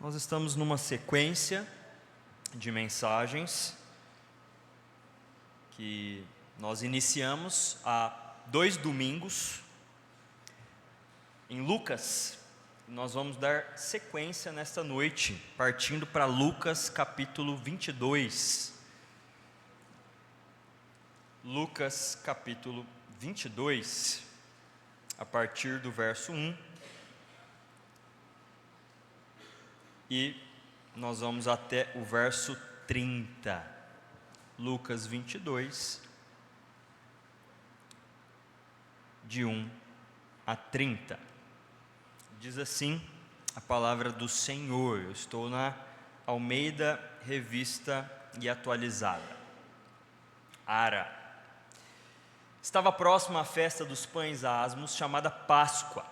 Nós estamos numa sequência de mensagens que nós iniciamos há 2 domingos em Lucas. Nós vamos dar sequência nesta noite, partindo para Lucas capítulo 22. Lucas capítulo 22, a partir do verso 1. E nós vamos até o verso 30. Lucas 22, de 1 a 30. Diz assim a palavra do Senhor. Eu estou na Almeida Revista e Atualizada. Ara. Estava próxima a festa dos pães asmos, chamada Páscoa.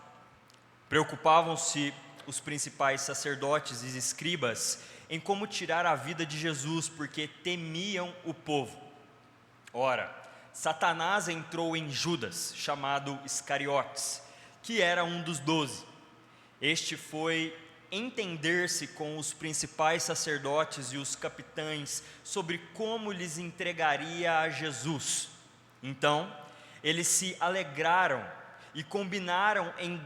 Preocupavam-se os principais sacerdotes e escribas em como tirar a vida de Jesus, porque temiam o povo. Ora, Satanás entrou em Judas, chamado Iscariotes, que era um dos 12. Este foi entender-se com os principais sacerdotes e os capitães sobre como lhes entregaria a Jesus. Então, eles se alegraram e combinaram em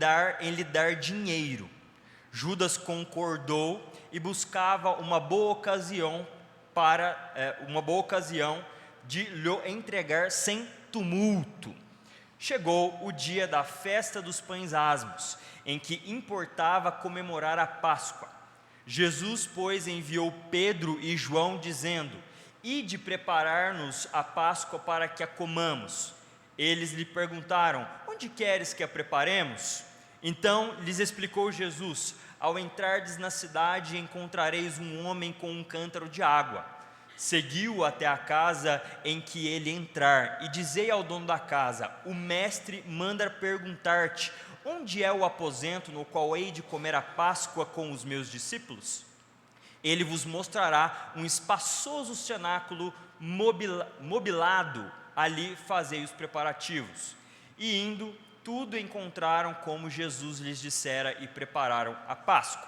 lhe dar dinheiro. Judas concordou e buscava uma boa ocasião de lhe entregar sem tumulto. Chegou o dia da festa dos pães asmos, em que importava comemorar a Páscoa. Jesus, pois, enviou Pedro e João, dizendo: Ide preparar-nos a Páscoa para que a comamos. Eles lhe perguntaram: Onde queres que a preparemos? Então lhes explicou Jesus: Ao entrardes na cidade, encontrareis um homem com um cântaro de água. Segui-o até a casa em que ele entrar, e dizei ao dono da casa: O mestre manda perguntar-te: Onde é o aposento no qual hei de comer a Páscoa com os meus discípulos? Ele vos mostrará um espaçoso cenáculo mobilado, ali fazei os preparativos. E indo, tudo encontraram como Jesus lhes dissera e prepararam a Páscoa.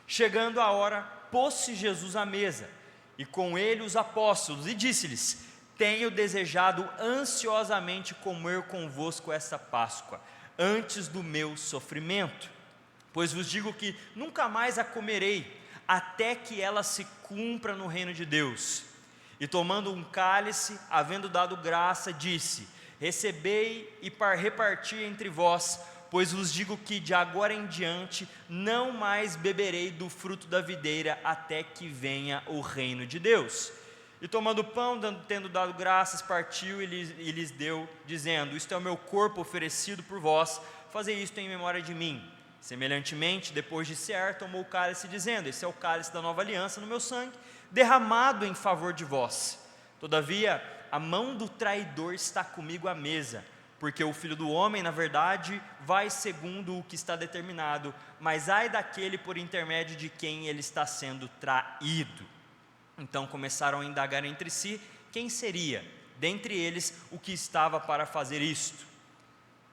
Chegando a hora, pôs-se Jesus à mesa, e com ele os apóstolos, e disse-lhes: Tenho desejado ansiosamente comer convosco esta Páscoa, antes do meu sofrimento. Pois vos digo que nunca mais a comerei, até que ela se cumpra no reino de Deus. E tomando um cálice, havendo dado graça, disse: Recebei e reparti entre vós, pois vos digo que de agora em diante não mais beberei do fruto da videira, até que venha o reino de Deus. E tomando o pão, tendo dado graças, partiu e lhes deu, dizendo: Isto é o meu corpo oferecido por vós, fazei isto em memória de mim. Semelhantemente, depois de cear, tomou o cálice, dizendo: Esse é o cálice da nova aliança no meu sangue, derramado em favor de vós. Todavia, a mão do traidor está comigo à mesa, porque o Filho do Homem, na verdade, vai segundo o que está determinado, mas ai daquele por intermédio de quem ele está sendo traído. Então começaram a indagar entre si quem seria, dentre eles, o que estava para fazer isto.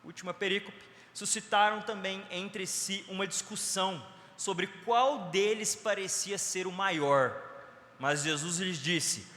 Última perícope. Suscitaram também entre si uma discussão sobre qual deles parecia ser o maior. Mas Jesus lhes disse: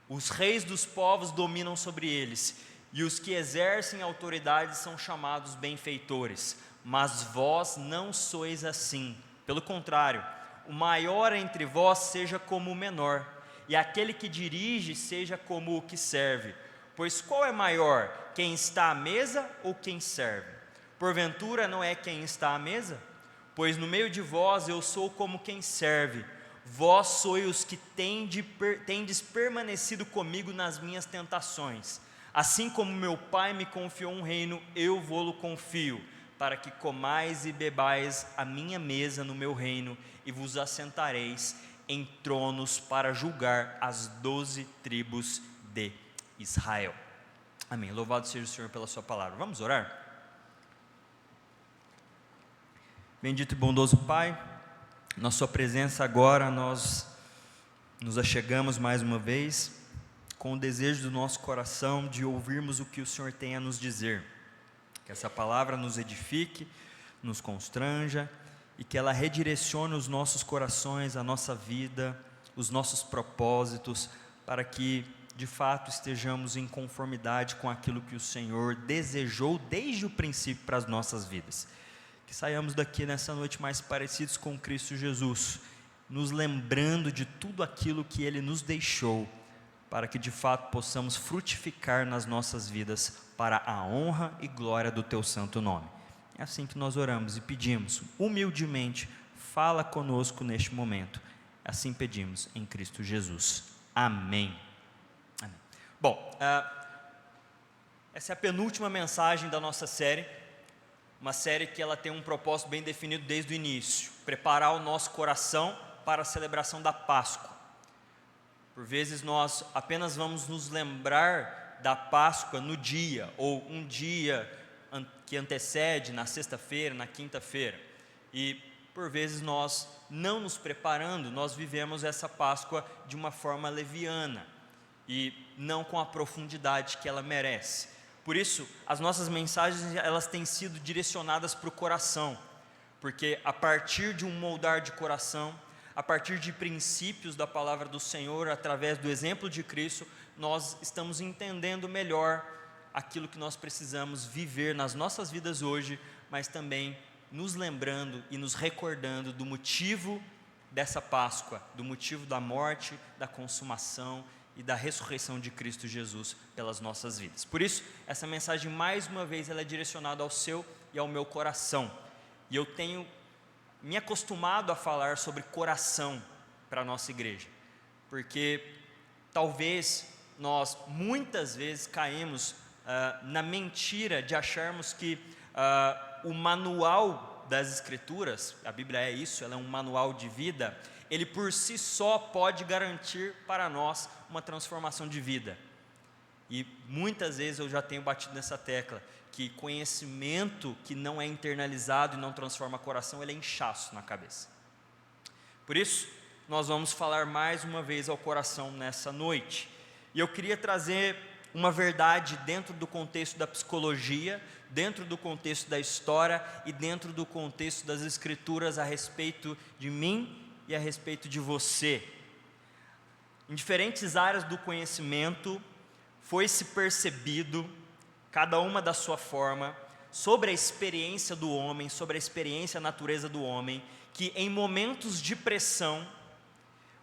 Os reis dos povos dominam sobre eles, e os que exercem autoridade são chamados benfeitores. Mas vós não sois assim. Pelo contrário, o maior entre vós seja como o menor, e aquele que dirige seja como o que serve. Pois qual é maior, quem está à mesa ou quem serve? Porventura não é quem está à mesa? Pois no meio de vós eu sou como quem serve. Vós sois os que tendes permanecido comigo nas minhas tentações. Assim como meu Pai me confiou um reino, eu vô-lo confio, para que comais e bebais a minha mesa no meu reino, e vos assentareis em tronos para julgar as 12 tribos de Israel. Amém. Louvado seja o Senhor pela sua palavra. Vamos orar? Bendito e bondoso Pai, na sua presença agora nós nos achegamos mais uma vez, com o desejo do nosso coração de ouvirmos o que o Senhor tem a nos dizer. Que essa palavra nos edifique, nos constranja e que ela redirecione os nossos corações, a nossa vida, os nossos propósitos, para que de fato estejamos em conformidade com aquilo que o Senhor desejou desde o princípio para as nossas vidas. Que saiamos daqui nessa noite mais parecidos com Cristo Jesus, nos lembrando de tudo aquilo que Ele nos deixou, para que de fato possamos frutificar nas nossas vidas para a honra e glória do Teu santo nome. É assim que nós oramos e pedimos, humildemente, fala conosco neste momento. Assim pedimos em Cristo Jesus. Amém. Amém. Bom, essa é a penúltima mensagem da nossa série, uma série que ela tem um propósito bem definido desde o início: preparar o nosso coração para a celebração da Páscoa. Por vezes nós apenas vamos nos lembrar da Páscoa no dia, ou um dia que antecede, na sexta-feira, na quinta-feira, e por vezes nós, não nos preparando, nós vivemos essa Páscoa de uma forma leviana, e não com a profundidade que ela merece. Por isso, as nossas mensagens, elas têm sido direcionadas para o coração, porque a partir de um moldar de coração, a partir de princípios da palavra do Senhor, através do exemplo de Cristo, nós estamos entendendo melhor aquilo que nós precisamos viver nas nossas vidas hoje, mas também nos lembrando e nos recordando do motivo dessa Páscoa, do motivo da morte, da consumação e da ressurreição de Cristo Jesus pelas nossas vidas. Por isso, essa mensagem, mais uma vez, ela é direcionada ao seu e ao meu coração, e eu tenho me acostumado a falar sobre coração para a nossa igreja, porque talvez nós muitas vezes caímos na mentira de acharmos que o manual das Escrituras, a Bíblia é isso, ela é um manual de vida, ele por si só pode garantir para nós uma transformação de vida. E muitas vezes eu já tenho batido nessa tecla, que conhecimento que não é internalizado e não transforma coração, ele é inchaço na cabeça. Por isso, nós vamos falar mais uma vez ao coração nessa noite. E eu queria trazer uma verdade dentro do contexto da psicologia, dentro do contexto da história e dentro do contexto das Escrituras a respeito de mim e a respeito de você. Em diferentes áreas do conhecimento, foi-se percebido, cada uma da sua forma, sobre a experiência do homem, sobre a experiência, a natureza do homem, que em momentos de pressão,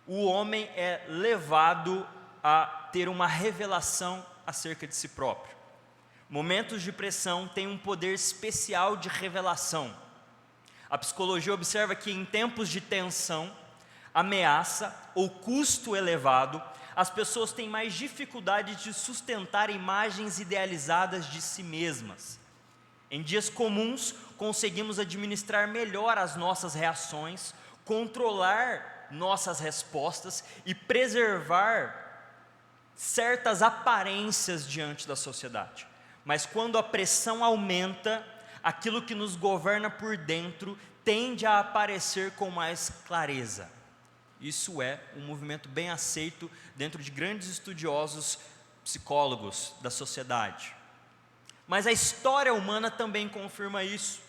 o homem é levado a ter uma revelação acerca de si próprio. Momentos de pressão têm um poder especial de revelação. A psicologia observa que em tempos de tensão, ameaça ou custo elevado, as pessoas têm mais dificuldade de sustentar imagens idealizadas de si mesmas. Em dias comuns, conseguimos administrar melhor as nossas reações, controlar nossas respostas e preservar certas aparências diante da sociedade. Mas quando a pressão aumenta, aquilo que nos governa por dentro tende a aparecer com mais clareza. Isso é um movimento bem aceito dentro de grandes estudiosos psicólogos da sociedade. Mas a história humana também confirma isso.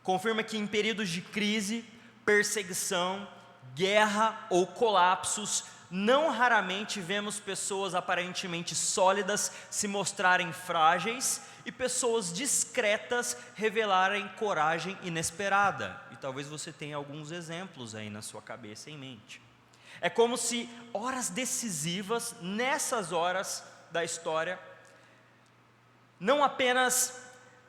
Confirma que em períodos de crise, perseguição, guerra ou colapsos, não raramente vemos pessoas aparentemente sólidas se mostrarem frágeis e pessoas discretas revelarem coragem inesperada. E talvez você tenha alguns exemplos aí na sua cabeça, em mente. É como se horas decisivas, nessas horas da história, não apenas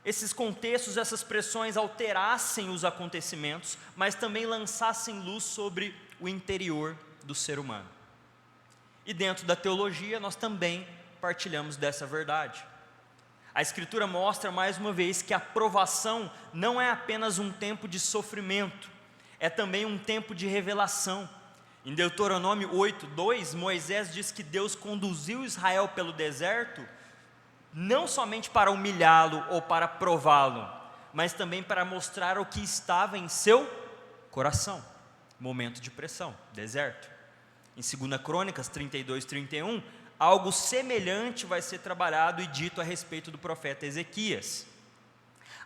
esses contextos, essas pressões alterassem os acontecimentos, mas também lançassem luz sobre o interior do ser humano. E dentro da teologia nós também partilhamos dessa verdade. A Escritura mostra mais uma vez que a provação não é apenas um tempo de sofrimento, é também um tempo de revelação. Em Deuteronômio 8:2, Moisés diz que Deus conduziu Israel pelo deserto, não somente para humilhá-lo ou para prová-lo, mas também para mostrar o que estava em seu coração. Momento de pressão, deserto. Em 2 Crônicas 32:31, algo semelhante vai ser trabalhado e dito a respeito do profeta Ezequias.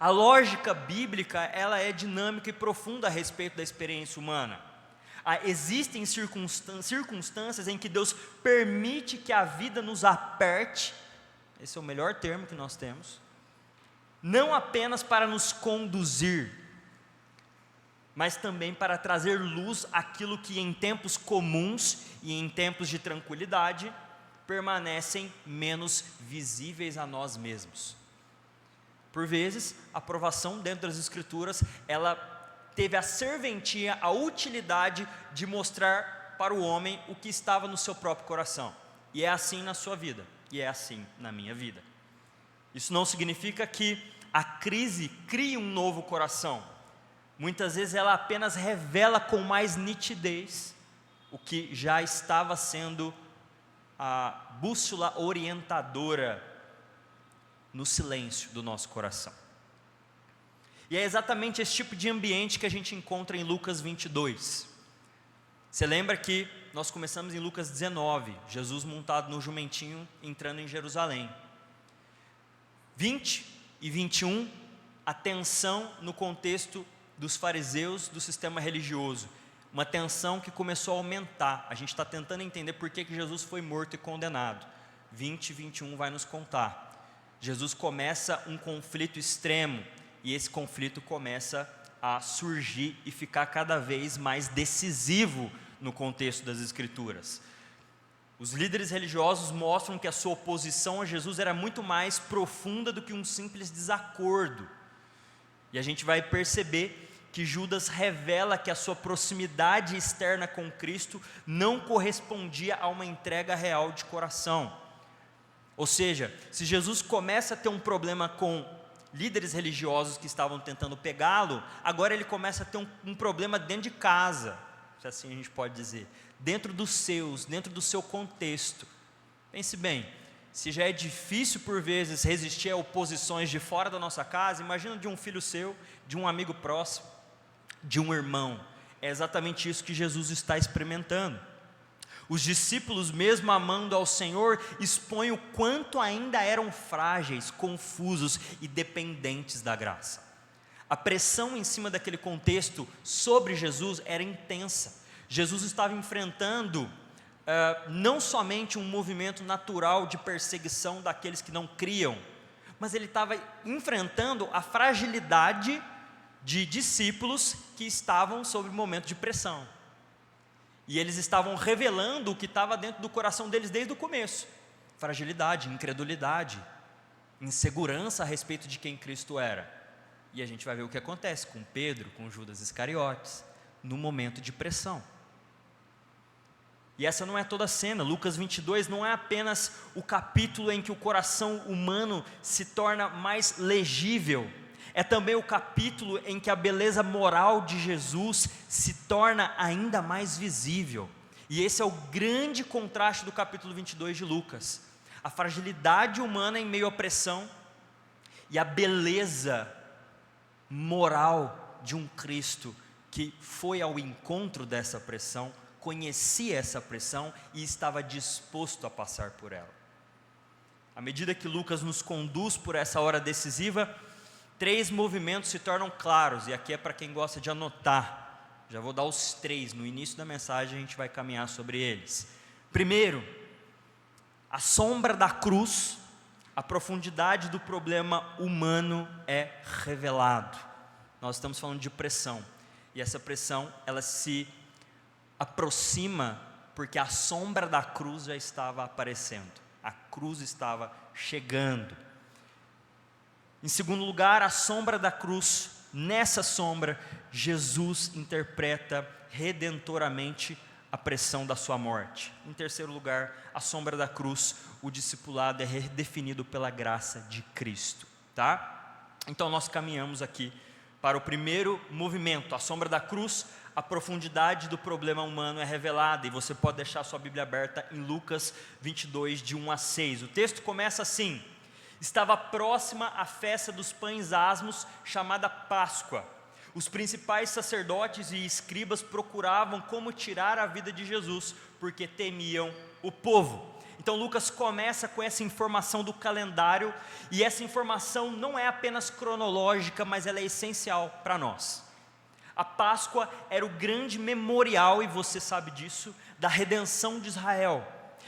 A lógica bíblica, ela é dinâmica e profunda a respeito da experiência humana. Existem circunstâncias em que Deus permite que a vida nos aperte, esse é o melhor termo que nós temos, não apenas para nos conduzir, mas também para trazer luz àquilo que em tempos comuns e em tempos de tranquilidade permanecem menos visíveis a nós mesmos. Por vezes, a provação dentro das Escrituras, ela teve a serventia, a utilidade de mostrar para o homem o que estava no seu próprio coração. E é assim na sua vida, e é assim na minha vida. Isso não significa que a crise crie um novo coração. Muitas vezes ela apenas revela com mais nitidez o que já estava sendo a bússola orientadora no silêncio do nosso coração. E é exatamente esse tipo de ambiente que a gente encontra em Lucas 22. Você lembra que nós começamos em Lucas 19, Jesus montado no jumentinho entrando em Jerusalém. 20 e 21, a tensão no contexto dos fariseus, do sistema religioso. Uma tensão que começou a aumentar. A gente está tentando entender por que Jesus foi morto e condenado. 20 e 21 vai nos contar. Jesus começa um conflito extremo, e esse conflito começa a surgir e ficar cada vez mais decisivo no contexto das Escrituras. Os líderes religiosos mostram que a sua oposição a Jesus era muito mais profunda do que um simples desacordo. E a gente vai perceber que Judas revela que a sua proximidade externa com Cristo não correspondia a uma entrega real de coração. Ou seja, se Jesus começa a ter um problema com líderes religiosos que estavam tentando pegá-lo, agora ele começa a ter um problema dentro de casa, se assim a gente pode dizer, dentro dos seus, dentro do seu contexto. Pense bem, se já é difícil por vezes resistir a oposições de fora da nossa casa, imagina de um filho seu, de um amigo próximo, de um irmão. É exatamente isso que Jesus está experimentando. Os discípulos, mesmo amando ao Senhor, expõem o quanto ainda eram frágeis, confusos e dependentes da graça. A pressão em cima daquele contexto sobre Jesus era intensa. Jesus estava enfrentando não somente um movimento natural de perseguição daqueles que não criam, mas ele estava enfrentando a fragilidade de discípulos que estavam sob um momento de pressão. E eles estavam revelando o que estava dentro do coração deles desde o começo: fragilidade, incredulidade, insegurança a respeito de quem Cristo era. E a gente vai ver o que acontece com Pedro, com Judas Iscariotes, no momento de pressão. E essa não é toda a cena. Lucas 22 não é apenas o capítulo em que o coração humano se torna mais legível, é também o capítulo em que a beleza moral de Jesus se torna ainda mais visível. E esse é o grande contraste do capítulo 22 de Lucas. A fragilidade humana em meio à pressão e a beleza moral de um Cristo que foi ao encontro dessa pressão, conhecia essa pressão e estava disposto a passar por ela. À medida que Lucas nos conduz por essa hora decisiva, 3 movimentos se tornam claros, e aqui é para quem gosta de anotar. Já vou dar os 3, no início da mensagem a gente vai caminhar sobre eles. Primeiro, a sombra da cruz, a profundidade do problema humano é revelado. Nós estamos falando de pressão, e essa pressão, ela se aproxima porque a sombra da cruz já estava aparecendo, a cruz estava chegando. Em segundo lugar, a sombra da cruz. Nessa sombra, Jesus interpreta redentoramente a pressão da sua morte. Em terceiro lugar, a sombra da cruz, o discipulado é redefinido pela graça de Cristo, tá? Então nós caminhamos aqui para o primeiro movimento, a sombra da cruz. A profundidade do problema humano é revelada, e você pode deixar sua Bíblia aberta em Lucas 22, de 1 a 6. O texto começa assim: estava próxima a festa dos pães asmos, chamada Páscoa. Os principais sacerdotes e escribas procuravam como tirar a vida de Jesus, porque temiam o povo. Então Lucas começa com essa informação do calendário, e essa informação não é apenas cronológica, mas ela é essencial para nós. A Páscoa era o grande memorial, e você sabe disso, da redenção de Israel.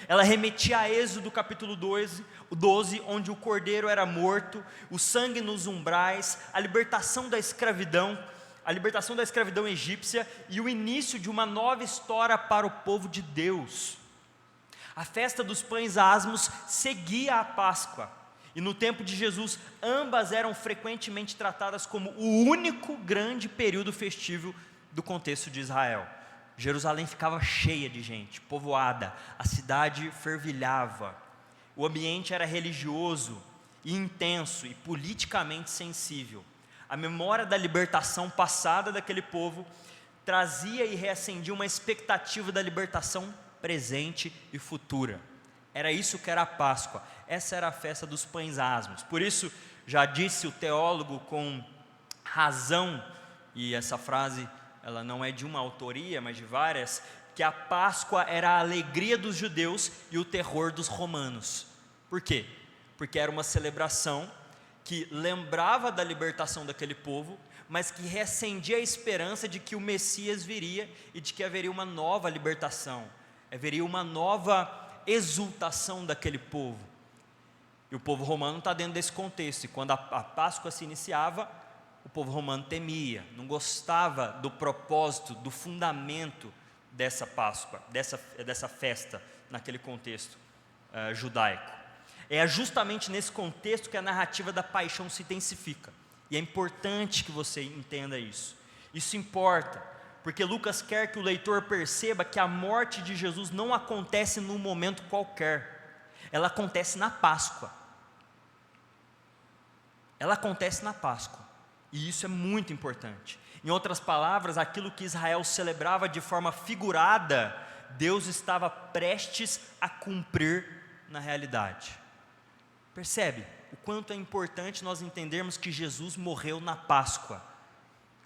Ela remetia a Êxodo capítulo 12, onde o cordeiro era morto, o sangue nos umbrais, a libertação da escravidão egípcia e o início de uma nova história para o povo de Deus. A festa dos pães asmos seguia a Páscoa, e no tempo de Jesus, ambas eram frequentemente tratadas como o único grande período festivo do contexto de Israel. Jerusalém ficava cheia de gente, povoada, a cidade fervilhava, o ambiente era religioso e intenso e politicamente sensível. A memória da libertação passada daquele povo trazia e reacendia uma expectativa da libertação presente e futura. Era isso que era a Páscoa, essa era a festa dos pães asmos. Por isso, já disse o teólogo com razão, e essa frase ela não é de uma autoria, mas de várias, que a Páscoa era a alegria dos judeus e o terror dos romanos. Por quê? Porque era uma celebração que lembrava da libertação daquele povo, mas que reacendia a esperança de que o Messias viria e de que haveria uma nova libertação, haveria uma nova exultação daquele povo. E o povo romano está dentro desse contexto, e quando a Páscoa se iniciava, o povo romano temia, não gostava do propósito, do fundamento dessa Páscoa, dessa festa, naquele contexto judaico. É justamente nesse contexto que a narrativa da paixão se intensifica, e é importante que você entenda isso. Isso importa, porque Lucas quer que o leitor perceba que a morte de Jesus não acontece num momento qualquer, ela acontece na Páscoa. Ela acontece na Páscoa, e isso é muito importante. Em outras palavras, aquilo que Israel celebrava de forma figurada, Deus estava prestes a cumprir na realidade. Percebe o quanto é importante nós entendermos que Jesus morreu na Páscoa.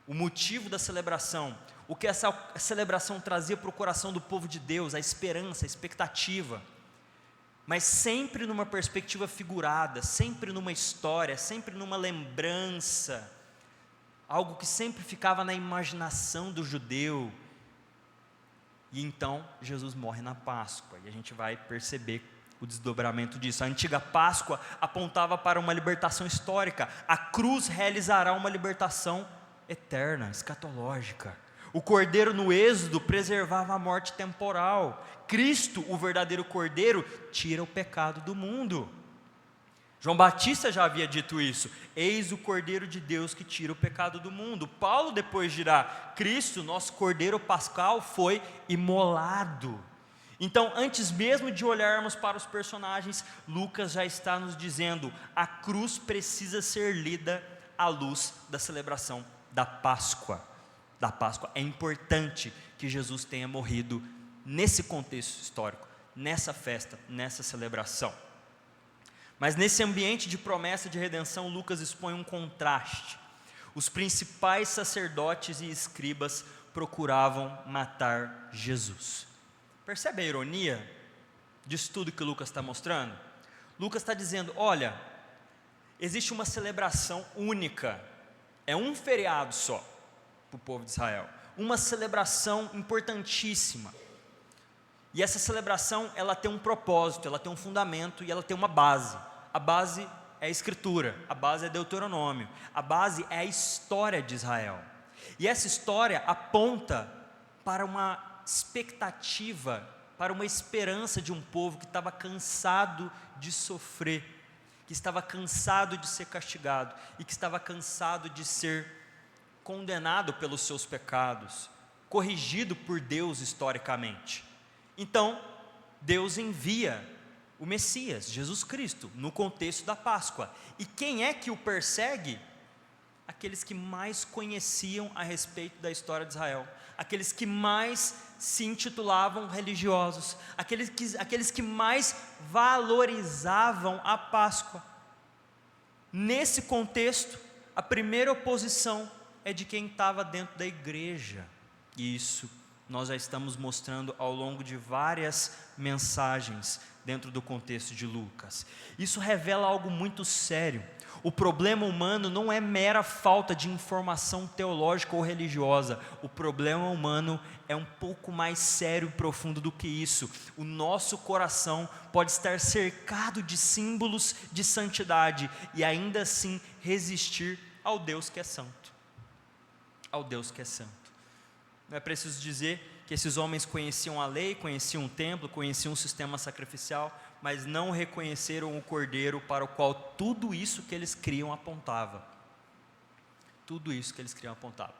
O motivo da celebração, o que essa celebração trazia para o coração do povo de Deus, a esperança, a expectativa, mas sempre numa perspectiva figurada, sempre numa história, sempre numa lembrança, algo que sempre ficava na imaginação do judeu. E então Jesus morre na Páscoa, e a gente vai perceber o desdobramento disso. A antiga Páscoa apontava para uma libertação histórica, a cruz realizará uma libertação eterna, escatológica. O cordeiro no Êxodo preservava a morte temporal. Cristo, o verdadeiro cordeiro, tira o pecado do mundo. João Batista já havia dito isso: eis o cordeiro de Deus que tira o pecado do mundo. Paulo depois dirá: Cristo, nosso cordeiro pascal, foi imolado. Então, antes mesmo de olharmos para os personagens, Lucas já está nos dizendo: a cruz precisa ser lida à luz da celebração da Páscoa. É importante que Jesus tenha morrido nesse contexto histórico, nessa festa, nessa celebração. Mas nesse ambiente de promessa de redenção, Lucas expõe um contraste. Os principais sacerdotes e escribas procuravam matar Jesus. Percebe a ironia disso tudo que Lucas está mostrando? Lucas está dizendo: olha, existe uma celebração única, é um feriado só para o povo de Israel, uma celebração importantíssima, e essa celebração ela tem um propósito, ela tem um fundamento e ela tem uma base. A base é a Escritura, a base é Deuteronômio, a base é a história de Israel, e essa história aponta para uma expectativa, para uma esperança de um povo que estava cansado de sofrer, que estava cansado de ser castigado e que estava cansado de ser condenado pelos seus pecados, corrigido por Deus historicamente. Então, Deus envia o Messias, Jesus Cristo, no contexto da Páscoa. E quem é que o persegue? Aqueles que mais conheciam a respeito da história de Israel, aqueles que mais se intitulavam religiosos, aqueles que mais valorizavam a Páscoa. Nesse contexto, a primeira oposição é de quem estava dentro da igreja, e isso nós já estamos mostrando ao longo de várias mensagens dentro do contexto de Lucas. Isso revela algo muito sério. O problema humano não é mera falta de informação teológica ou religiosa. O problema humano é um pouco mais sério e profundo do que isso. O nosso coração pode estar cercado de símbolos de santidade e ainda assim resistir ao Deus que é santo. Ao Deus que é santo. Não é preciso dizer que esses homens conheciam a lei, conheciam o templo, conheciam o sistema sacrificial, mas não reconheceram o Cordeiro para o qual tudo isso que eles criam apontava. Tudo isso que eles criam apontava.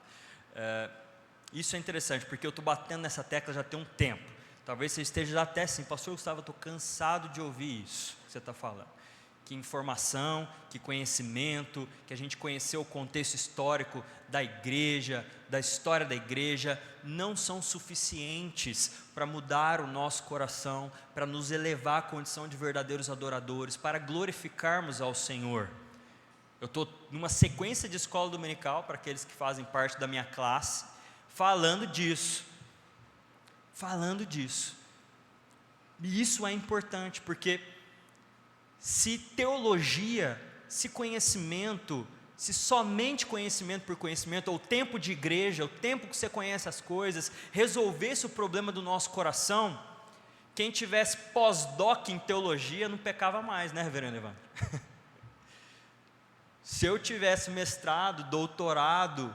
Isso é interessante, porque eu estou batendo nessa tecla já tem um tempo. Talvez você esteja até assim, pastor Gustavo, eu estou cansado de ouvir isso que você está falando. Que informação, que conhecimento, que a gente conheceu o contexto histórico da igreja, da história da igreja, não são suficientes para mudar o nosso coração, para nos elevar à condição de verdadeiros adoradores, para glorificarmos ao Senhor. Eu estou numa sequência de escola dominical, para aqueles que fazem parte da minha classe, falando disso. E isso é importante, porque se teologia, se conhecimento, se somente conhecimento por conhecimento, ou tempo de igreja, o tempo que você conhece as coisas, resolvesse o problema do nosso coração, quem tivesse pós-doc em teologia não pecava mais, né, reverendo Evandro? Se eu tivesse mestrado, doutorado,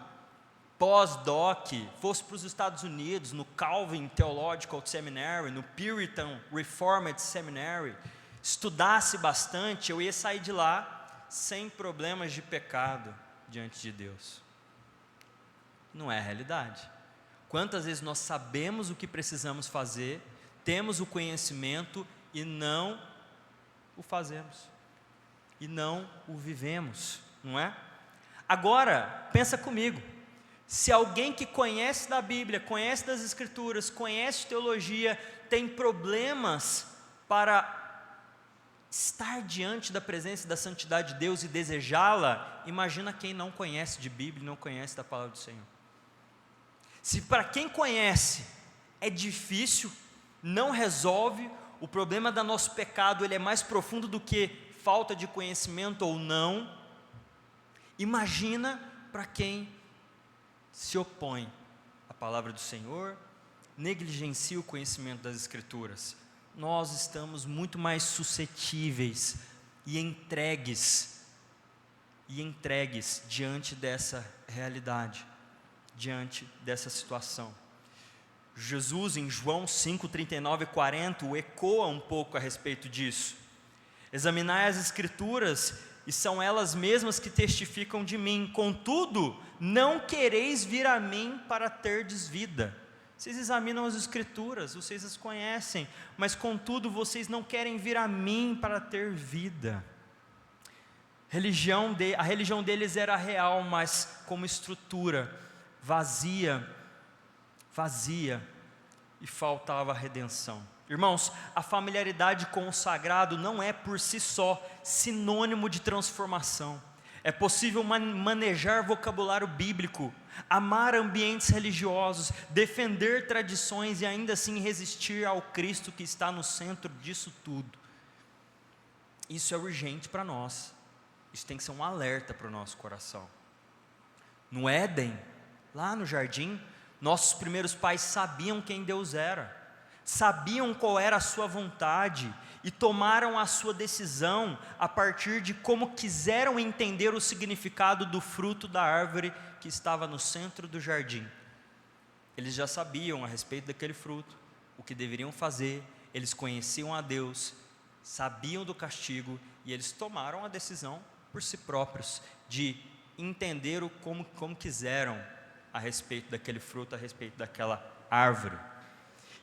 pós-doc, fosse para os Estados Unidos, no Calvin Theological Seminary, no Puritan Reformed Seminary, estudasse bastante, eu ia sair de lá sem problemas de pecado diante de Deus. Não é a realidade. Quantas vezes nós sabemos o que precisamos fazer, temos o conhecimento e não o fazemos, e não o vivemos, não é? Agora, pensa comigo, se alguém que conhece da Bíblia, conhece das Escrituras, conhece teologia, tem problemas para estar diante da presença da santidade de Deus e desejá-la, imagina quem não conhece de Bíblia e não conhece da palavra do Senhor. Se para quem conhece é difícil, não resolve, o problema do nosso pecado ele é mais profundo do que falta de conhecimento ou não, imagina para quem se opõe à palavra do Senhor, negligencia o conhecimento das Escrituras. Nós estamos muito mais suscetíveis e entregues diante dessa realidade, diante dessa situação. Jesus em João 5, 39 e 40 ecoa um pouco a respeito disso. Examinai as Escrituras e são elas mesmas que testificam de mim, contudo não quereis vir a mim para terdes vida. Vocês examinam as Escrituras, vocês as conhecem, mas contudo vocês não querem vir a mim para ter vida. A religião deles era real, mas como estrutura, vazia, e faltava redenção. Irmãos, a familiaridade com o sagrado não é por si só sinônimo de transformação. É possível manejar vocabulário bíblico, amar ambientes religiosos, defender tradições e ainda assim resistir ao Cristo que está no centro disso tudo. Isso é urgente para nós. Isso tem que ser um alerta para o nosso coração. No Éden, lá no jardim, nossos primeiros pais sabiam quem Deus era, sabiam qual era a sua vontade e tomaram a sua decisão a partir de como quiseram entender o significado do fruto da árvore que estava no centro do jardim. Eles já sabiam a respeito daquele fruto, o que deveriam fazer, eles conheciam a Deus, sabiam do castigo e eles tomaram a decisão por si próprios de entender como quiseram a respeito daquele fruto, a respeito daquela árvore.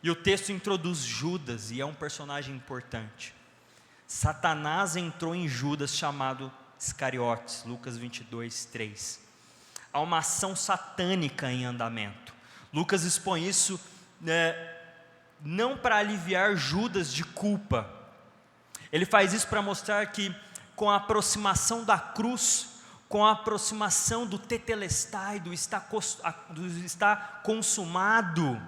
E o texto introduz Judas, e é um personagem importante. Satanás entrou em Judas, chamado Iscariotes, Lucas 22, 3. Há uma ação satânica em andamento. Lucas expõe isso não para aliviar Judas de culpa. Ele faz isso para mostrar que com a aproximação da cruz, com a aproximação do tetelestai, do está consumado,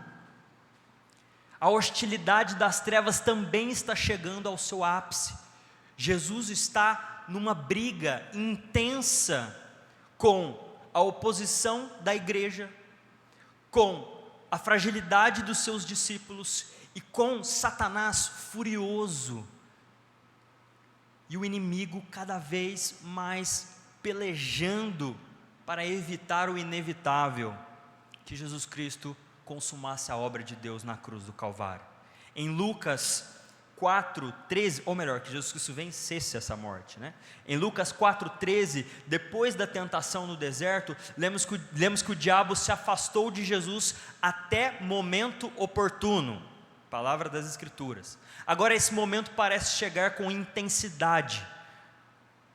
A hostilidade das trevas também está chegando ao seu ápice. Jesus está numa briga intensa com a oposição da igreja, com a fragilidade dos seus discípulos e com Satanás furioso. E o inimigo cada vez mais pelejando para evitar o inevitável, que Jesus Cristo consumasse a obra de Deus na cruz do Calvário. Em Lucas 4:13, ou melhor, que Jesus Cristo vencesse essa morte, né? Em Lucas 4:13, depois da tentação no deserto, lemos que o diabo se afastou de Jesus até momento oportuno, palavra das Escrituras. Agora esse momento parece chegar com intensidade.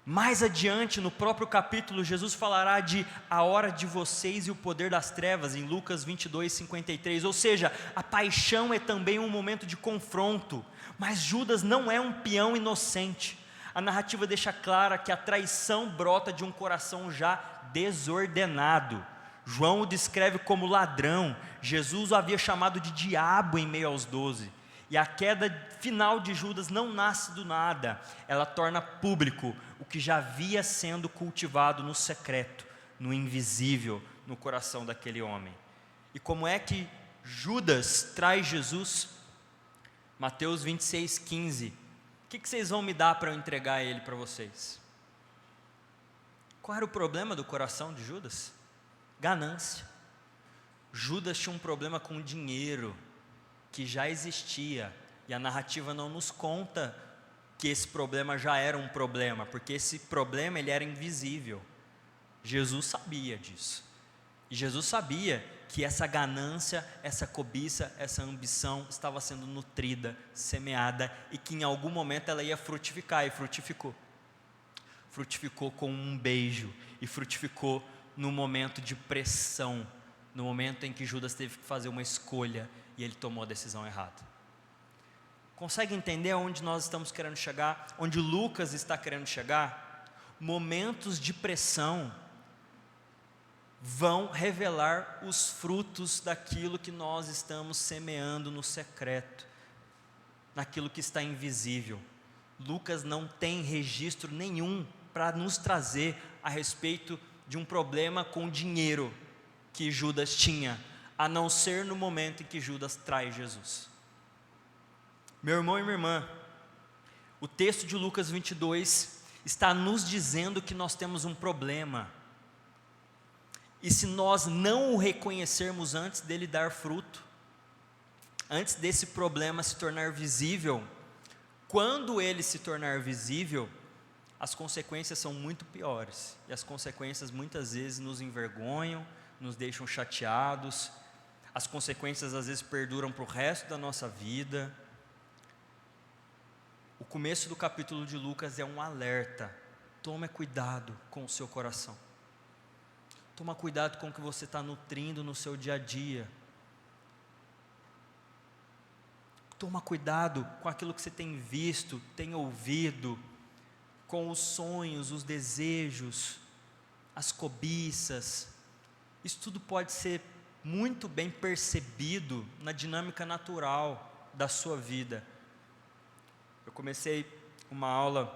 Mais adiante, no próprio capítulo, Jesus falará de a hora de vocês e o poder das trevas, em Lucas 22:53, ou seja, a paixão é também um momento de confronto, mas Judas não é um peão inocente. A narrativa deixa clara que a traição brota de um coração já desordenado. João o descreve como ladrão, Jesus o havia chamado de diabo em meio aos 12, e a queda final de Judas não nasce do nada, ela torna público o que já havia sendo cultivado no secreto, no invisível, no coração daquele homem. E como é que Judas traz Jesus? Mateus 26:15, o que vocês vão me dar para eu entregar ele para vocês? Qual era o problema do coração de Judas? Ganância. Judas tinha um problema com dinheiro, que já existia, e a narrativa não nos conta que esse problema já era um problema, porque esse problema ele era invisível. Jesus sabia disso, e Jesus sabia que essa ganância, essa cobiça, essa ambição estava sendo nutrida, semeada, e que em algum momento ela ia frutificar, e frutificou. Frutificou com um beijo, e frutificou no momento de pressão, no momento em que Judas teve que fazer uma escolha, e ele tomou a decisão errada. Consegue entender aonde nós estamos querendo chegar? Onde Lucas está querendo chegar? Momentos de pressão vão revelar os frutos daquilo que nós estamos semeando no secreto, naquilo que está invisível. Lucas não tem registro nenhum para nos trazer a respeito de um problema com dinheiro que Judas tinha, a não ser no momento em que Judas traz Jesus. Meu irmão e minha irmã, o texto de Lucas 22 está nos dizendo que nós temos um problema, e se nós não o reconhecermos antes dele dar fruto, antes desse problema se tornar visível, quando ele se tornar visível, as consequências são muito piores, e as consequências muitas vezes nos envergonham, nos deixam chateados, as consequências às vezes perduram para o resto da nossa vida. O começo do capítulo de Lucas é um alerta: tome cuidado com o seu coração, toma cuidado com o que você está nutrindo no seu dia a dia, toma cuidado com aquilo que você tem visto, tem ouvido, com os sonhos, os desejos, as cobiças. Isso tudo pode ser muito bem percebido na dinâmica natural da sua vida. Eu comecei uma aula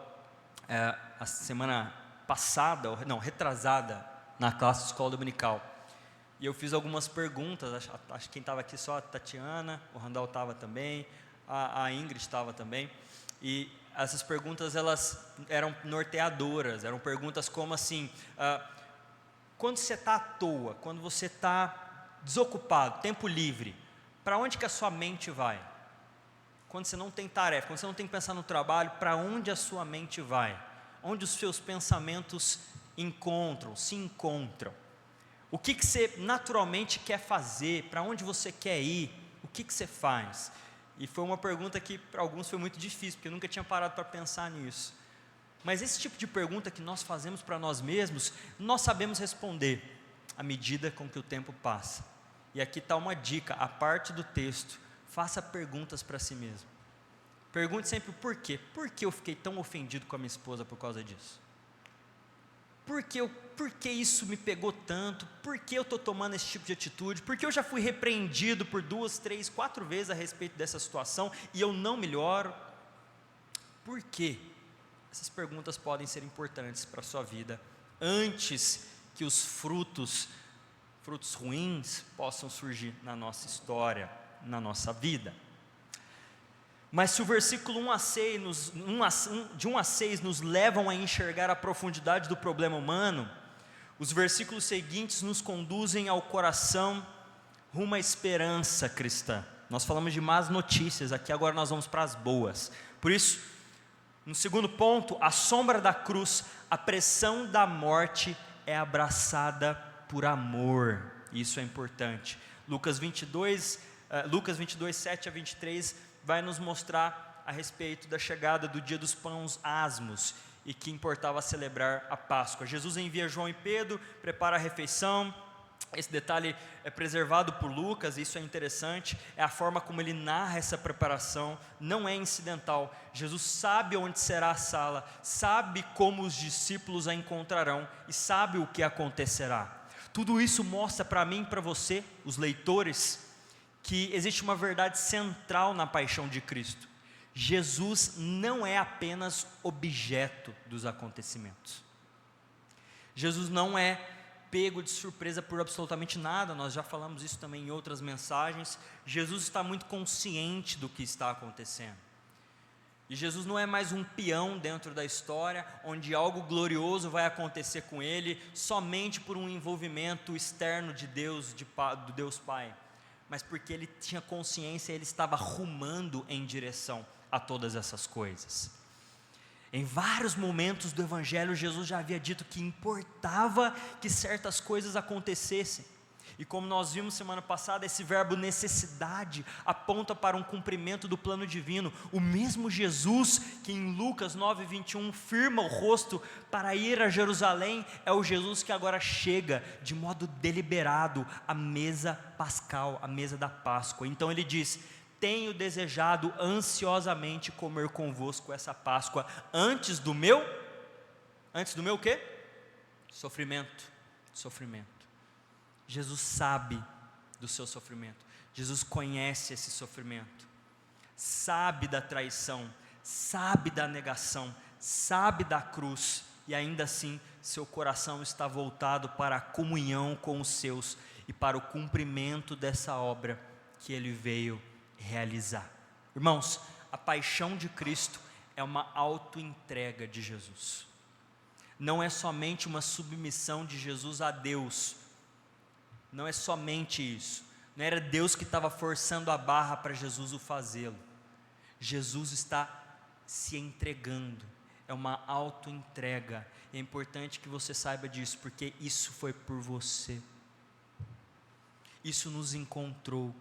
a semana passada, retrasada, na classe de escola dominical, e eu fiz algumas perguntas. Acho que quem estava aqui só a Tatiana, o Randall estava também, a Ingrid estava também, e essas perguntas elas eram norteadoras, eram perguntas como assim: quando você está à toa, quando você está desocupado, tempo livre, para onde que a sua mente vai? Quando você não tem tarefa, quando você não tem que pensar no trabalho, para onde a sua mente vai? Onde os seus pensamentos se encontram? O que você naturalmente quer fazer? Para onde você quer ir? O que você faz? E foi uma pergunta que para alguns foi muito difícil, porque eu nunca tinha parado para pensar nisso. Mas esse tipo de pergunta que nós fazemos para nós mesmos, nós sabemos responder à medida com que o tempo passa. E aqui está uma dica, a parte do texto: faça perguntas para si mesmo. Pergunte sempre o porquê. Por que eu fiquei tão ofendido com a minha esposa por causa disso? por que isso me pegou tanto? Por que eu estou tomando esse tipo de atitude? Por que eu já fui repreendido por 2, 3, 4 vezes a respeito dessa situação e eu não melhoro? Por quê? Essas perguntas podem ser importantes para a sua vida, antes que os frutos ruins possam surgir na nossa história, na nossa vida. Mas se o versículo 1 a 6, de 1 a 6 nos levam a enxergar a profundidade do problema humano, os versículos seguintes nos conduzem ao coração rumo à esperança cristã. Nós falamos de más notícias, aqui agora nós vamos para as boas. Por isso, no segundo ponto, a sombra da cruz, a pressão da morte é abraçada por amor. Isso é importante. Lucas 22, 7 a 23, vai nos mostrar a respeito da chegada do dia dos pães asmos, e que importava celebrar a Páscoa. Jesus envia João e Pedro, prepara a refeição. Esse detalhe é preservado por Lucas, isso é interessante, é a forma como ele narra essa preparação, não é incidental. Jesus sabe onde será a sala, sabe como os discípulos a encontrarão e sabe o que acontecerá. Tudo isso mostra para mim e para você, os leitores, que existe uma verdade central na paixão de Cristo. Jesus não é apenas objeto dos acontecimentos. Jesus não é pego de surpresa por absolutamente nada, nós já falamos isso também em outras mensagens. Jesus está muito consciente do que está acontecendo. E Jesus não é mais um peão dentro da história, onde algo glorioso vai acontecer com ele, somente por um envolvimento externo de Deus, do Deus Pai, mas porque ele tinha consciência, ele estava rumando em direção a todas essas coisas. Em vários momentos do Evangelho, Jesus já havia dito que importava que certas coisas acontecessem. E como nós vimos semana passada, esse verbo necessidade aponta para um cumprimento do plano divino. O mesmo Jesus que em Lucas 9:21 firma o rosto para ir a Jerusalém, é o Jesus que agora chega de modo deliberado à mesa pascal, à mesa da Páscoa. Então ele diz: tenho desejado ansiosamente comer convosco essa Páscoa antes do meu quê? Sofrimento. Jesus sabe do seu sofrimento, Jesus conhece esse sofrimento, sabe da traição, sabe da negação, sabe da cruz, e ainda assim seu coração está voltado para a comunhão com os seus e para o cumprimento dessa obra que ele veio realizar. Irmãos, a paixão de Cristo é uma autoentrega de Jesus, não é somente uma submissão de Jesus a Deus, não é somente isso, não era Deus que estava forçando a barra para Jesus o fazê-lo. Jesus está se entregando, é uma autoentrega. É importante que você saiba disso, porque isso foi por você, isso nos encontrou.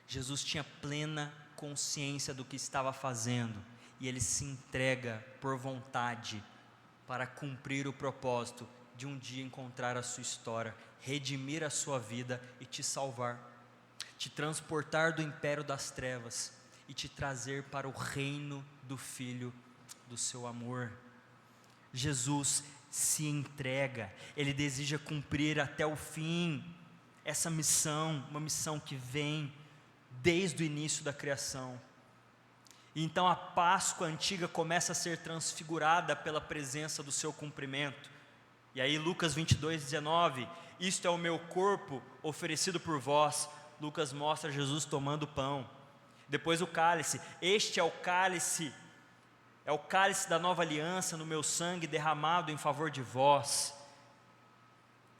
Jesus tinha plena consciência do que estava fazendo, e ele se entrega por vontade para cumprir o propósito de um dia encontrar a sua história, redimir a sua vida e te salvar, te transportar do império das trevas e te trazer para o reino do Filho do seu amor. Jesus se entrega, ele deseja cumprir até o fim essa missão, uma missão que vem desde o início da criação. E então a Páscoa antiga começa a ser transfigurada pela presença do seu cumprimento. E aí Lucas 22:19, isto é o meu corpo oferecido por vós. Lucas mostra Jesus tomando o pão. Depois o cálice, este é o cálice da nova aliança no meu sangue derramado em favor de vós.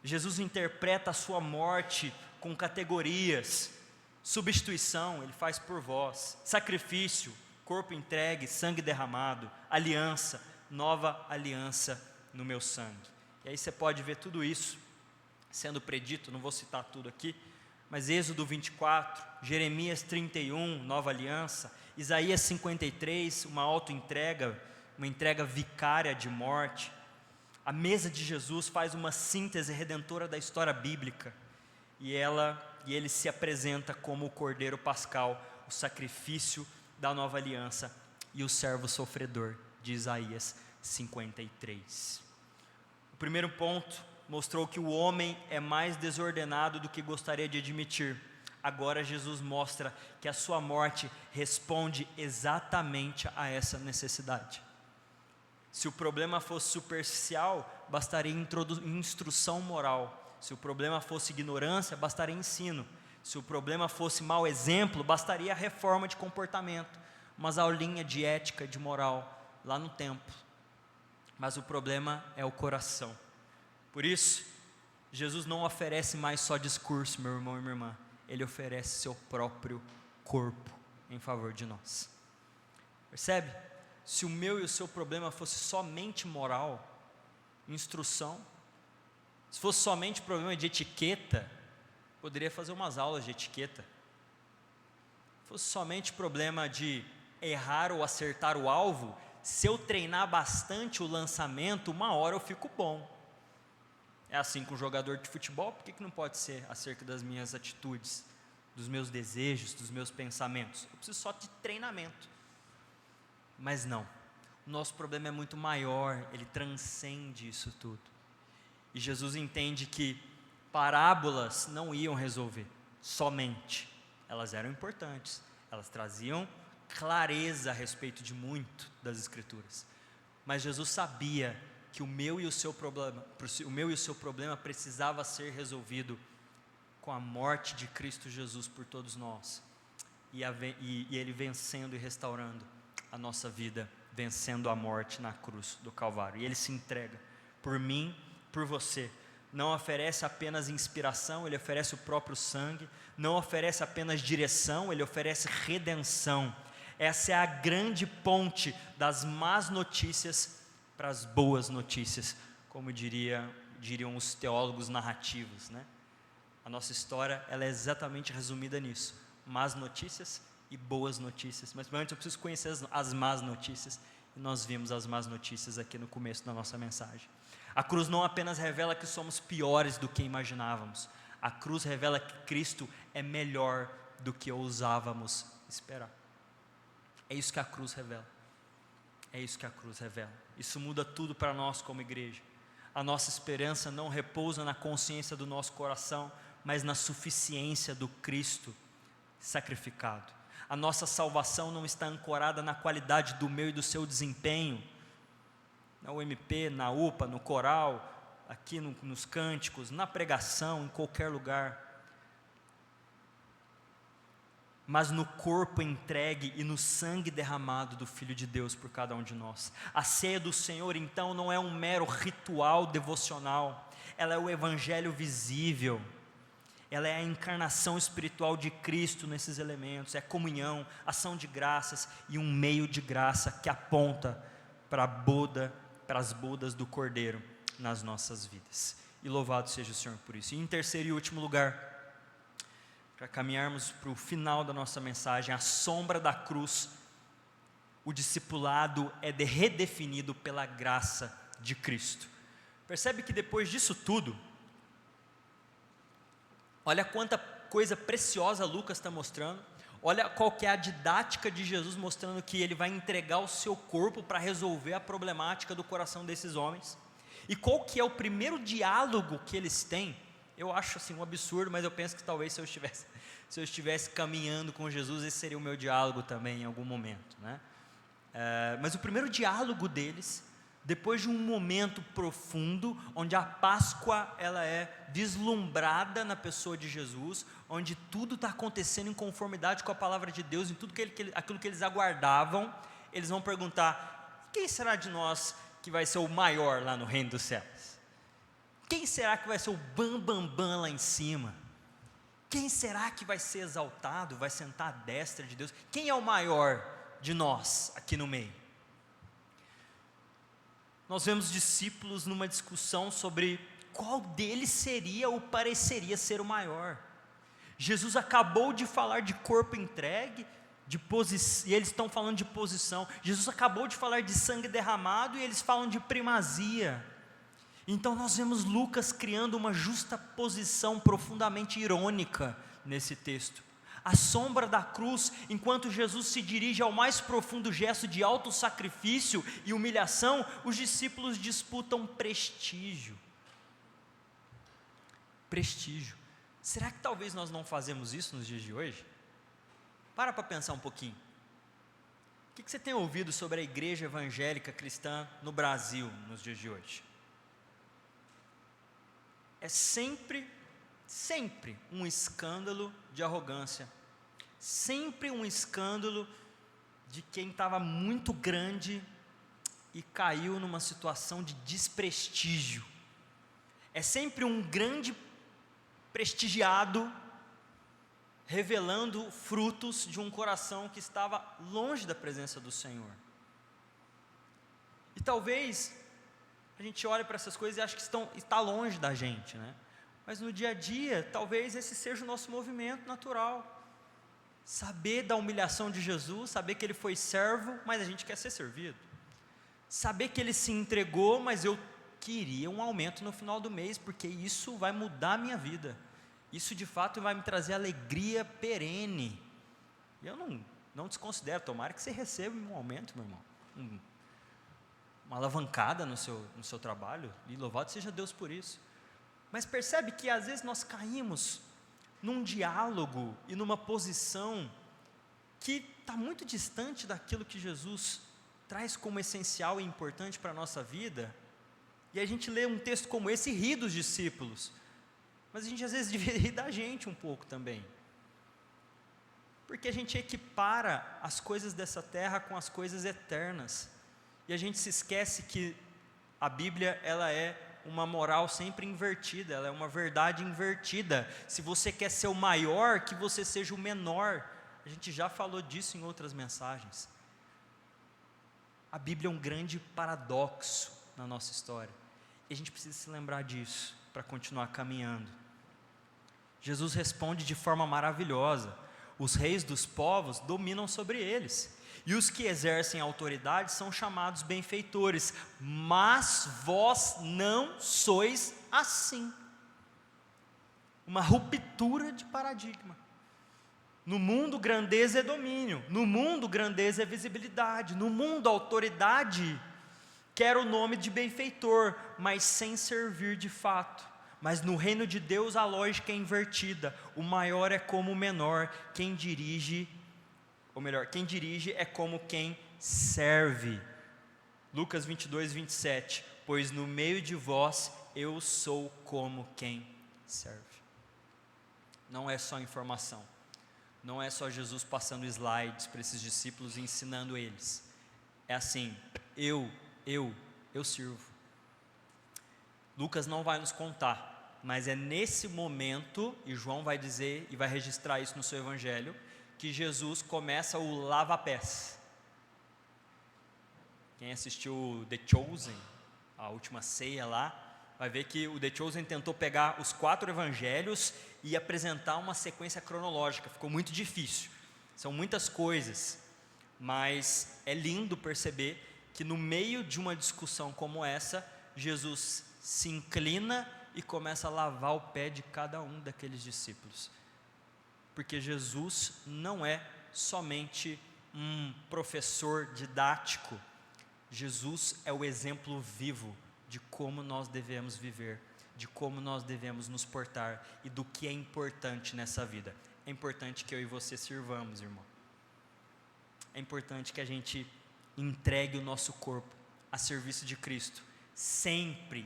Jesus interpreta a sua morte com categorias: substituição, ele faz por vós; sacrifício, corpo entregue, sangue derramado; aliança, nova aliança no meu sangue. E aí você pode ver tudo isso sendo predito, não vou citar tudo aqui, mas Êxodo 24, Jeremias 31, nova aliança, Isaías 53, uma autoentrega, uma entrega vicária de morte. A mesa de Jesus faz uma síntese redentora da história bíblica, e ele se apresenta como o Cordeiro Pascal, o sacrifício da nova aliança e o servo sofredor de Isaías 53. O primeiro ponto mostrou que o homem é mais desordenado do que gostaria de admitir. Agora Jesus mostra que a sua morte responde exatamente a essa necessidade. Se o problema fosse superficial, bastaria instrução moral. Se o problema fosse ignorância, bastaria ensino. Se o problema fosse mau exemplo, bastaria a reforma de comportamento, umas aulinhas de ética, de moral, lá no templo. Mas o problema é o coração. Por isso, Jesus não oferece mais só discurso, meu irmão e minha irmã. Ele oferece seu próprio corpo em favor de nós. Percebe? Se o meu e o seu problema fosse somente moral, instrução, se fosse somente problema de etiqueta, poderia fazer umas aulas de etiqueta. Se fosse somente problema de errar ou acertar o alvo, se eu treinar bastante o lançamento, uma hora eu fico bom. É assim com um jogador de futebol, por que não pode ser acerca das minhas atitudes, dos meus desejos, dos meus pensamentos? Eu preciso só de treinamento. Mas não, o nosso problema é muito maior, ele transcende isso tudo. E Jesus entende que parábolas não iam resolver somente, elas eram importantes, elas traziam clareza a respeito de muito das Escrituras. Mas Jesus sabia que o meu e o seu problema precisava ser resolvido com a morte de Cristo Jesus por todos nós, e Ele vencendo e restaurando a nossa vida, vencendo a morte na cruz do Calvário, e Ele se entrega por mim, por você. Não oferece apenas inspiração, Ele oferece o próprio sangue. Não oferece apenas direção, Ele oferece redenção. Essa é a grande ponte das más notícias para as boas notícias, como diriam os teólogos narrativos, né? A nossa história, ela é exatamente resumida nisso: más notícias e boas notícias. Mas antes eu preciso conhecer as más notícias, e nós vimos as más notícias aqui no começo da nossa mensagem. A cruz não apenas revela que somos piores do que imaginávamos, a cruz revela que Cristo é melhor do que ousávamos esperar. É isso que a cruz revela. É isso que a cruz revela. Isso muda tudo para nós como igreja. A nossa esperança não repousa na consciência do nosso coração, mas na suficiência do Cristo sacrificado. A nossa salvação não está ancorada na qualidade do meu e do seu desempenho, na UMP, na UPA, no coral, aqui nos cânticos, na pregação, em qualquer lugar, mas no corpo entregue e no sangue derramado do Filho de Deus por cada um de nós. A ceia do Senhor, então, não é um mero ritual devocional, ela é o evangelho visível, ela é a encarnação espiritual de Cristo nesses elementos, é comunhão, ação de graças e um meio de graça que aponta para as bodas do Cordeiro nas nossas vidas. E louvado seja o Senhor por isso. E em terceiro e último lugar, para caminharmos para o final da nossa mensagem, à sombra da cruz, o discipulado é redefinido pela graça de Cristo. Percebe que depois disso tudo, olha quanta coisa preciosa Lucas está mostrando, olha qual que é a didática de Jesus, mostrando que Ele vai entregar o seu corpo para resolver a problemática do coração desses homens. E qual que é o primeiro diálogo que eles têm? Eu acho assim um absurdo, mas eu penso que talvez se eu estivesse caminhando com Jesus, esse seria o meu diálogo também em algum momento, né? Mas o primeiro diálogo deles, depois de um momento profundo, onde a Páscoa ela é vislumbrada na pessoa de Jesus, onde tudo está acontecendo em conformidade com a palavra de Deus, em tudo aquilo que eles aguardavam, eles vão perguntar: quem será de nós que vai ser o maior lá no reino dos céus? Quem será que vai ser o bam lá em cima? Quem será que vai ser exaltado, vai sentar à destra de Deus? Quem é o maior de nós aqui no meio? Nós vemos discípulos numa discussão sobre qual deles seria ou pareceria ser o maior. Jesus acabou de falar de corpo entregue, e eles estão falando de posição. Jesus acabou de falar de sangue derramado e eles falam de primazia. Então nós vemos Lucas criando uma justaposição profundamente irônica nesse texto. À sombra da cruz, enquanto Jesus se dirige ao mais profundo gesto de autossacrifício e humilhação, os discípulos disputam prestígio. Prestígio. Será que talvez nós não fazemos isso nos dias de hoje? Para pensar um pouquinho. O que você tem ouvido sobre a igreja evangélica cristã no Brasil nos dias de hoje? É sempre um escândalo de arrogância, sempre um escândalo de quem estava muito grande e caiu numa situação de desprestígio. É sempre um grande prestigiado revelando frutos de um coração que estava longe da presença do Senhor. E talvez a gente olhe para essas coisas e ache que está longe da gente, né? Mas no dia a dia, talvez esse seja o nosso movimento natural. Saber da humilhação de Jesus, saber que Ele foi servo, mas a gente quer ser servido. Saber que Ele se entregou, mas eu queria um aumento no final do mês, porque isso vai mudar a minha vida. Isso de fato vai me trazer alegria perene. Eu não desconsidero, tomara que você receba um aumento, meu irmão. Uma alavancada no seu trabalho, e louvado seja Deus por isso. Mas percebe que às vezes nós caímos num diálogo e numa posição que está muito distante daquilo que Jesus traz como essencial e importante para a nossa vida, e a gente lê um texto como esse e ri dos discípulos, mas a gente às vezes devia rir da gente um pouco também, porque a gente equipara as coisas dessa terra com as coisas eternas, e a gente se esquece que a Bíblia, ela é uma moral sempre invertida, ela é uma verdade invertida. Se você quer ser o maior, que você seja o menor. A gente já falou disso em outras mensagens. A Bíblia é um grande paradoxo na nossa história, e a gente precisa se lembrar disso para continuar caminhando. Jesus responde de forma maravilhosa: os reis dos povos dominam sobre eles, e os que exercem autoridade são chamados benfeitores, mas vós não sois assim. Uma ruptura de paradigma. No mundo, grandeza é domínio, no mundo, grandeza é visibilidade, no mundo, autoridade quer o nome de benfeitor, mas sem servir de fato. Mas no reino de Deus a lógica é invertida: o maior é como o menor, quem dirige é como quem serve. Lucas 22, 27, pois no meio de vós eu sou como quem serve. Não é só informação, não é só Jesus passando slides para esses discípulos e ensinando eles. É assim, eu sirvo. Lucas não vai nos contar, mas é nesse momento, e João vai dizer e vai registrar isso no seu evangelho, que Jesus começa o lava-pés. Quem assistiu The Chosen, a última ceia lá, vai ver que o The Chosen tentou pegar os 4 evangelhos e apresentar uma sequência cronológica. Ficou muito difícil, são muitas coisas, mas é lindo perceber que no meio de uma discussão como essa, Jesus se inclina e começa a lavar o pé de cada um daqueles discípulos. Porque Jesus não é somente um professor didático, Jesus é o exemplo vivo de como nós devemos viver, de como nós devemos nos portar e do que é importante nessa vida. É importante que eu e você sirvamos, irmão. É importante que a gente entregue o nosso corpo a serviço de Cristo, sempre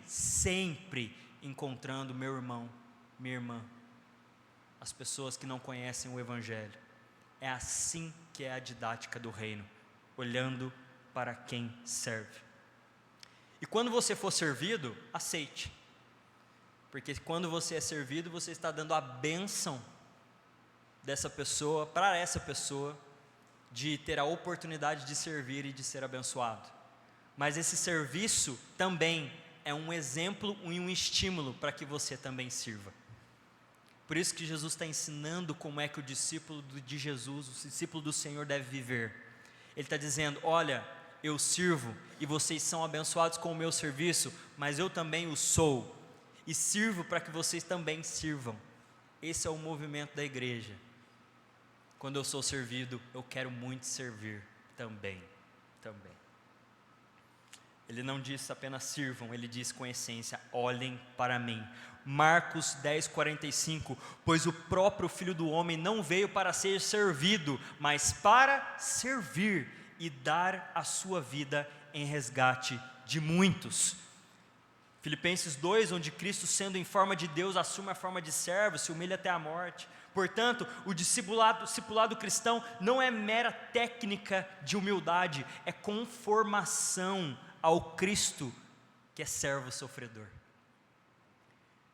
encontrando meu irmão, minha irmã, as pessoas que não conhecem o Evangelho. É assim que é a didática do reino, olhando para quem serve. E quando você for servido, aceite, porque quando você é servido, você está dando a bênção dessa pessoa, para essa pessoa, de ter a oportunidade de servir e de ser abençoado. Mas esse serviço também é um exemplo e um estímulo para que você também sirva. Por isso que Jesus está ensinando como é que o discípulo de Jesus, o discípulo do Senhor deve viver. Ele está dizendo: olha, eu sirvo e vocês são abençoados com o meu serviço, mas eu também o sou, e sirvo para que vocês também sirvam. Esse é o movimento da igreja. Quando eu sou servido, eu quero muito servir também. Ele não diz apenas sirvam, ele diz com essência, olhem para mim. Marcos 10:45, pois o próprio Filho do Homem não veio para ser servido, mas para servir e dar a sua vida em resgate de muitos. Filipenses 2, onde Cristo, sendo em forma de Deus, assume a forma de servo, se humilha até a morte. Portanto, o discipulado cristão não é mera técnica de humildade, é conformação ao Cristo que é servo sofredor.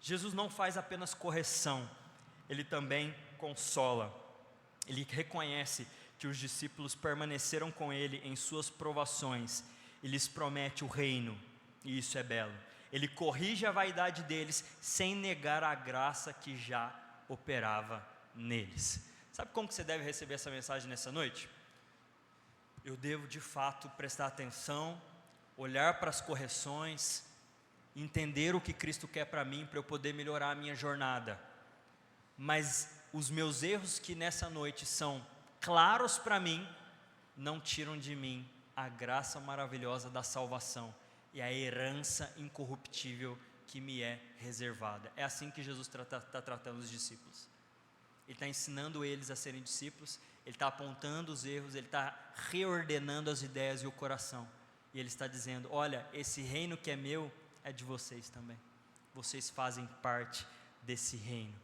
Jesus não faz apenas correção, ele também consola. Ele reconhece que os discípulos permaneceram com ele em suas provações e lhes promete o reino, e isso é belo. Ele corrige a vaidade deles sem negar a graça que já operava neles. Sabe como que você deve receber essa mensagem nessa noite? Eu devo de fato prestar atenção, olhar para as correções, entender o que Cristo quer para mim, para eu poder melhorar a minha jornada. Mas os meus erros que nessa noite são claros para mim, não tiram de mim a graça maravilhosa da salvação e a herança incorruptível que me é reservada. É assim que Jesus está tratando os discípulos. Ele está ensinando eles a serem discípulos, ele está apontando os erros, ele está reordenando as ideias e o coração. E ele está dizendo, olha, esse reino que é meu, é de vocês também. Vocês fazem parte desse reino.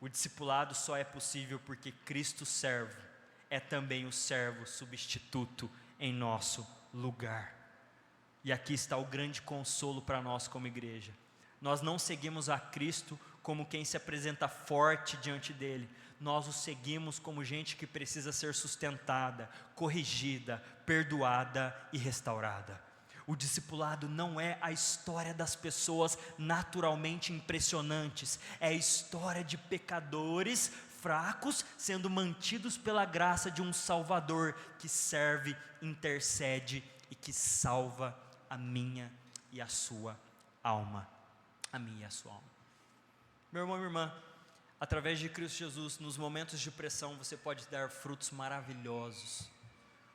O discipulado só é possível porque Cristo servo é também o servo substituto em nosso lugar. E aqui está o grande consolo para nós como igreja. Nós não seguimos a Cristo como quem se apresenta forte diante dele. Nós o seguimos como gente que precisa ser sustentada, corrigida, perdoada e restaurada. O discipulado não é a história das pessoas naturalmente impressionantes, é a história de pecadores fracos sendo mantidos pela graça de um Salvador que serve, intercede e que salva a minha e a sua alma. A minha e a sua alma. Meu irmão e minha irmã, através de Cristo Jesus, nos momentos de pressão, você pode dar frutos maravilhosos.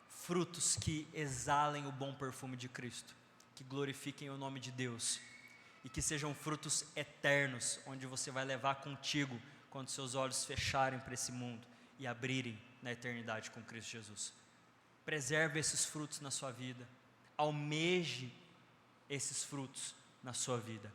Frutos que exalem o bom perfume de Cristo, que glorifiquem o nome de Deus e que sejam frutos eternos, onde você vai levar contigo quando seus olhos fecharem para esse mundo e abrirem na eternidade com Cristo Jesus. Preserve esses frutos na sua vida, almeje esses frutos na sua vida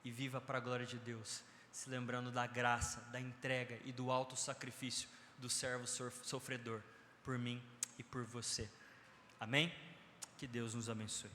e viva para a glória de Deus, se lembrando da graça, da entrega e do alto sacrifício do servo sofredor por mim e por você. Amém? Que Deus nos abençoe.